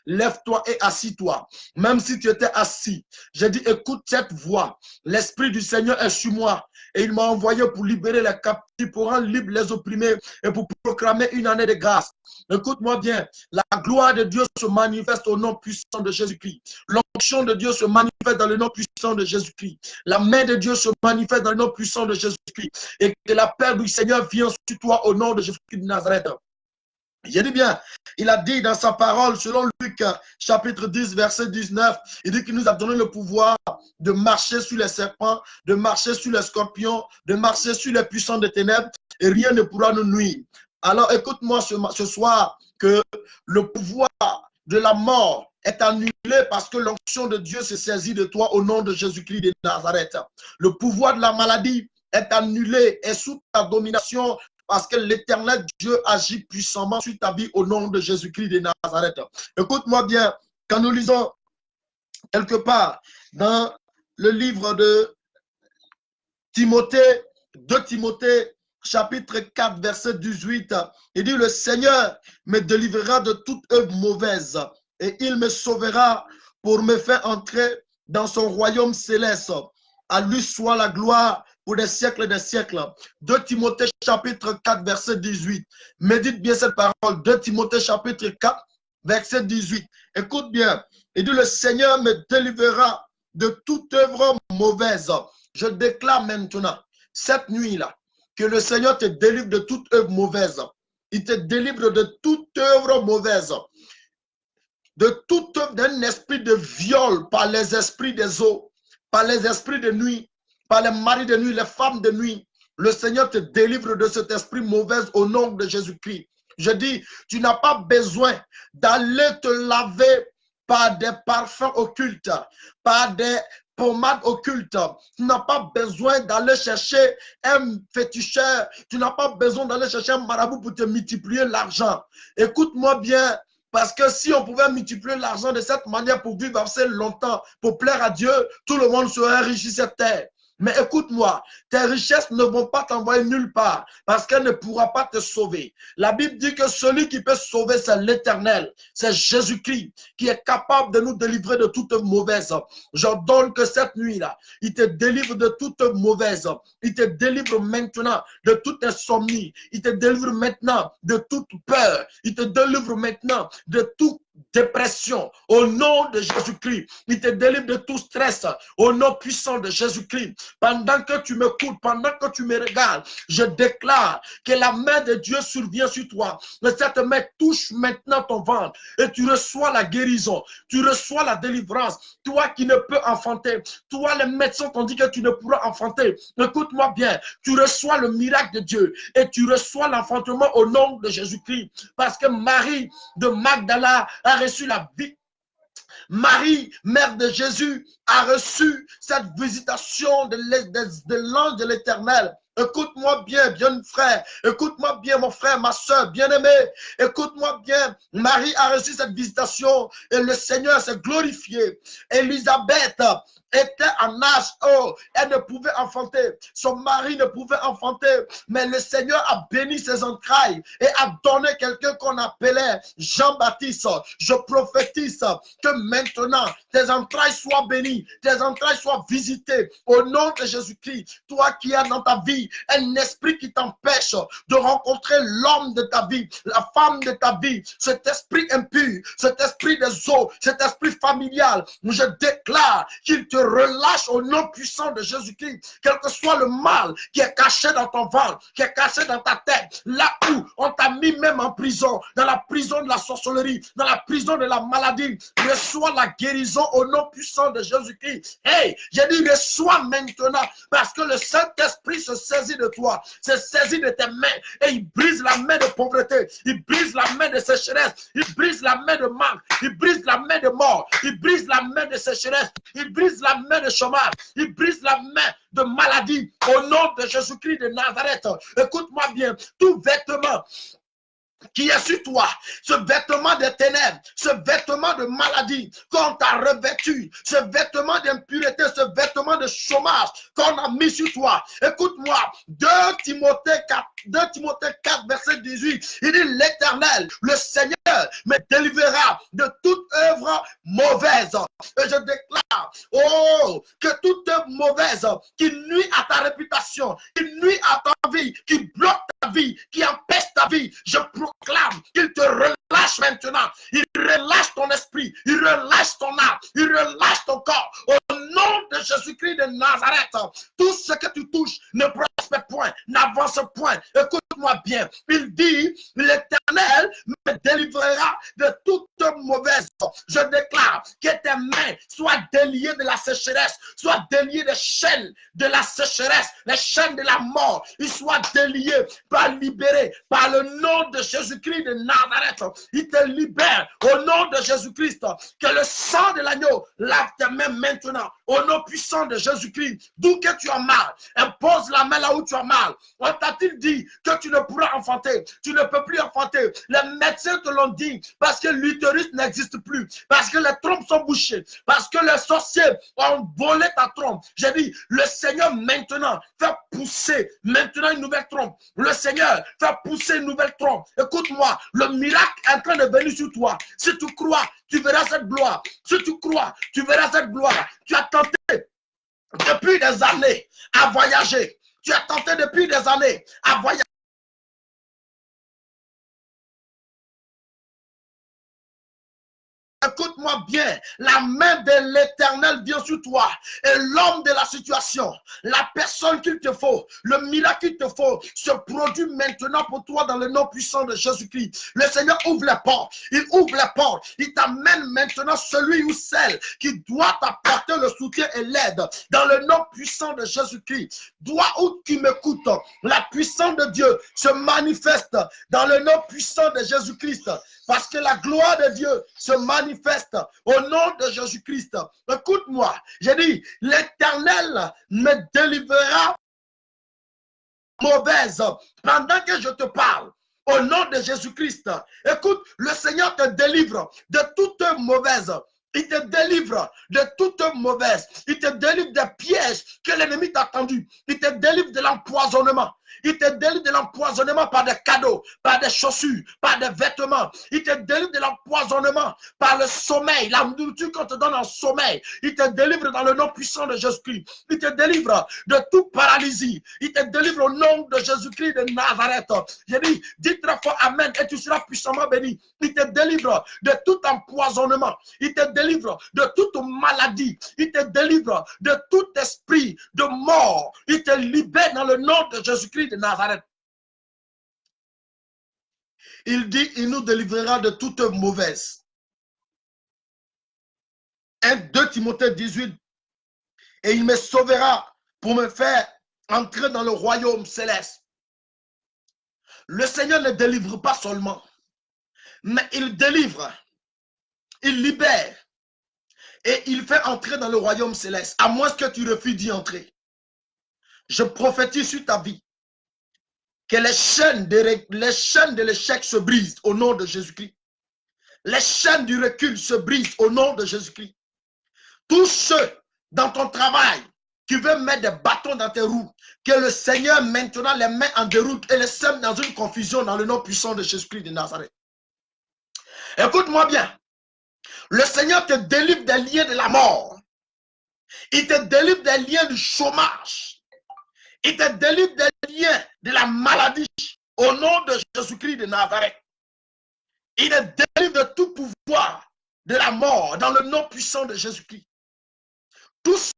lève-toi et assis-toi. Même si tu étais assis, j'ai dit, écoute cette voix. L'Esprit du Seigneur est sur moi et il m'a envoyé pour libérer les captifs, pour rendre libres les opprimés et pour proclamer une année de grâce. Écoute-moi bien, la gloire de Dieu se manifeste au nom puissant de Jésus-Christ. L'onction de Dieu se manifeste dans le nom puissant de Jésus-Christ. La main de Dieu se manifeste dans le nom puissant de Jésus-Christ. Et que la paix du Seigneur vienne sur toi au nom de Jésus-Christ de Nazareth. J'ai dit bien, il a dit dans sa parole, selon Luc chapitre 10, verset 19, il dit qu'il nous a donné le pouvoir de marcher sur les serpents, de marcher sur les scorpions, de marcher sur les puissants des ténèbres, et rien ne pourra nous nuire. Alors écoute-moi ce soir, que le pouvoir de la mort est annulé parce que l'onction de Dieu se saisit de toi au nom de Jésus-Christ de Nazareth. Le pouvoir de la maladie est annulé et sous ta domination parce que l'Éternel Dieu agit puissamment sur ta vie au nom de Jésus-Christ de Nazareth. Écoute-moi bien, quand nous lisons quelque part dans le livre de Timothée, 2 Timothée, chapitre 4, verset 18, il dit, le Seigneur me délivrera de toute œuvre mauvaise et il me sauvera pour me faire entrer dans son royaume céleste. À lui soit la gloire pour des siècles et des siècles. 2 Timothée chapitre 4, verset 18. Médite bien cette parole. 2 Timothée chapitre 4, verset 18. Écoute bien. Il dit, le Seigneur me délivrera de toute œuvre mauvaise. Je déclare maintenant, cette nuit-là, que le Seigneur te délivre de toute œuvre mauvaise. Il te délivre de toute œuvre mauvaise. De toute œuvre d'un esprit de viol par les esprits des eaux, par les esprits de nuit, par les maris de nuit, les femmes de nuit. Le Seigneur te délivre de cet esprit mauvais au nom de Jésus-Christ. Je dis, tu n'as pas besoin d'aller te laver par des parfums occultes, par des pommades occultes. Tu n'as pas besoin d'aller chercher un féticheur. Tu n'as pas besoin d'aller chercher un marabout pour te multiplier l'argent. Écoute-moi bien. Parce que si on pouvait multiplier l'argent de cette manière pour vivre assez longtemps, pour plaire à Dieu, tout le monde serait riche sur cette terre. Mais écoute-moi, tes richesses ne vont pas t'envoyer nulle part parce qu'elles ne pourront pas te sauver. La Bible dit que celui qui peut sauver, c'est l'Éternel. C'est Jésus-Christ qui est capable de nous délivrer de toute mauvaise. J'ordonne que cette nuit-là, il te délivre de toute mauvaise. Il te délivre maintenant de toute insomnie. Il te délivre maintenant de toute peur. Il te délivre maintenant de toute dépression au nom de Jésus-Christ. Il te délivre de tout stress au nom puissant de Jésus-Christ. Pendant que tu m'écoutes, pendant que tu me regardes, je déclare que la main de Dieu survient sur toi. Que cette main touche maintenant ton ventre et tu reçois la guérison, tu reçois la délivrance. Toi qui ne peux enfanter, toi les médecins t'ont dit que tu ne pourras enfanter. Écoute-moi bien, tu reçois le miracle de Dieu et tu reçois l'enfantement au nom de Jésus-Christ. Parce que Marie de Magdala a reçu la vie. Marie, mère de Jésus, a reçu cette visitation de l'ange de l'Éternel. Écoute-moi bien, bien frère. Écoute-moi bien, mon frère, ma soeur, bien-aimé. Écoute-moi bien. Marie a reçu cette visitation et le Seigneur s'est glorifié. Élisabeth était en âge, oh, elle ne pouvait enfanter. Son mari ne pouvait enfanter. Mais le Seigneur a béni ses entrailles et a donné quelqu'un qu'on appelait Jean-Baptiste. Je prophétise que maintenant, tes entrailles soient bénies, tes entrailles soient visitées au nom de Jésus-Christ. Toi qui as dans ta vie un esprit qui t'empêche de rencontrer l'homme de ta vie, la femme de ta vie, cet esprit impur, cet esprit des eaux, cet esprit familial, je déclare qu'il te relâche au nom puissant de Jésus-Christ, quel que soit le mal qui est caché dans ton ventre, qui est caché dans ta tête, là où on t'a mis même en prison, dans la prison de la sorcellerie, dans la prison de la maladie, reçois la guérison au nom puissant de Jésus-Christ. Hey, j'ai dit reçois maintenant, parce que le Saint-Esprit se saisit de toi, se saisit de tes mains, et il brise la main de pauvreté, il brise la main de sécheresse, il brise la main de manque, il brise la main de mort, il brise la main de sécheresse, il brise la main de chômage, il brise la main de maladie, au nom de Jésus-Christ de Nazareth. Écoute-moi bien, tout vêtement qui est sur toi, ce vêtement des ténèbres, ce vêtement de maladie qu'on t'a revêtu, ce vêtement d'impureté, ce vêtement de chômage, qu'on a mis sur toi. Écoute-moi, 2 Timothée 4, verset 18, il dit l'Éternel, le Seigneur, me délivrera de toute œuvre mauvaise. Et je déclare, oh, que toute œuvre mauvaise qui nuit à ta réputation, qui nuit à ta vie, qui bloque ta vie, qui empêche ta vie, je proclame qu'il te relâche maintenant. Il relâche ton esprit, il relâche ton âme, il relâche ton corps. Au nom de Jésus-Christ de Nazareth, tout ce que tu touches ne prospère point, n'avance point. Écoute-moi bien. Il dit, l'Éternel me délivrera de toute mauvaise. Je déclare que tes mains soient déliées de la sécheresse, soient déliées des chaînes de la sécheresse, les chaînes de la mort. Ils soient déliés, pas libérés par le nom de Jésus-Christ de Nazareth. Il te libère au nom de Jésus-Christ. Que le sang de l'agneau lave tes mains maintenant. Au nom puissant de Jésus-Christ, d'où que tu as mal, impose la main là où tu as mal. On t'a-t-il dit que tu ne pourras enfanter, tu ne peux plus enfanter. Les médecins te l'ont dit parce que l'utérus n'existe plus, parce que les trompes sont bouchées, parce que les sorciers ont volé ta trompe. J'ai dit, le Seigneur maintenant fait pousser maintenant une nouvelle trompe. Le Seigneur fait pousser une nouvelle trompe. Écoute-moi, le miracle est en train de venir sur toi. Si tu crois, tu verras cette gloire. Si tu crois, tu verras cette gloire. Tu as tenté depuis des années à voyager. Tu as tenté depuis des années à voyager. Écoute-moi bien, la main de l'Éternel vient sur toi et l'homme de la situation, la personne qu'il te faut, le miracle qu'il te faut se produit maintenant pour toi dans le nom puissant de Jésus-Christ. Le Seigneur ouvre les portes, il ouvre les portes, il t'amène maintenant celui ou celle qui doit t'apporter le soutien et l'aide dans le nom puissant de Jésus-Christ. Toi où tu m'écoutes, la puissance de Dieu se manifeste dans le nom puissant de Jésus-Christ. Parce que la gloire de Dieu se manifeste au nom de Jésus-Christ. Écoute-moi, j'ai dit, l'Éternel me délivrera mauvaise pendant que je te parle. Au nom de Jésus-Christ. Écoute, le Seigneur te délivre de toute mauvaise. Il te délivre de toute mauvaise. Il te délivre des pièges que l'ennemi t'a tendus. Il te délivre de l'empoisonnement. Il te délivre de l'empoisonnement par des cadeaux, par des chaussures, par des vêtements. Il te délivre de l'empoisonnement par le sommeil, la nourriture qu'on te donne en sommeil. Il te délivre dans le nom puissant de Jésus-Christ. Il te délivre de toute paralysie. Il te délivre au nom de Jésus-Christ de Nazareth. J'ai dit, dis très fort Amen et tu seras puissamment béni. Il te délivre de tout empoisonnement. Il te délivre de toute maladie. Il te délivre de tout esprit de mort. Il te libère dans le nom de Jésus-Christ de Nazareth. Il dit, il nous délivrera de toute mauvaise. 2 Timothée 18. Et il me sauvera pour me faire entrer dans le royaume céleste. Le Seigneur ne délivre pas seulement, mais il délivre, il libère et il fait entrer dans le royaume céleste, à moins que tu refuses d'y entrer. Je prophétise sur ta vie que les chaînes de l'échec se brisent au nom de Jésus-Christ. Les chaînes du recul se brisent au nom de Jésus-Christ. Tous ceux dans ton travail qui veulent mettre des bâtons dans tes roues, que le Seigneur maintenant les met en déroute et les sème dans une confusion dans le nom puissant de Jésus-Christ de Nazareth. Écoute-moi bien. Le Seigneur te délivre des liens de la mort. Il te délivre des liens du chômage. Il te délivre des liens de la maladie au nom de Jésus-Christ de Nazareth. Il te délivre de tout pouvoir de la mort dans le nom puissant de Jésus-Christ. Tout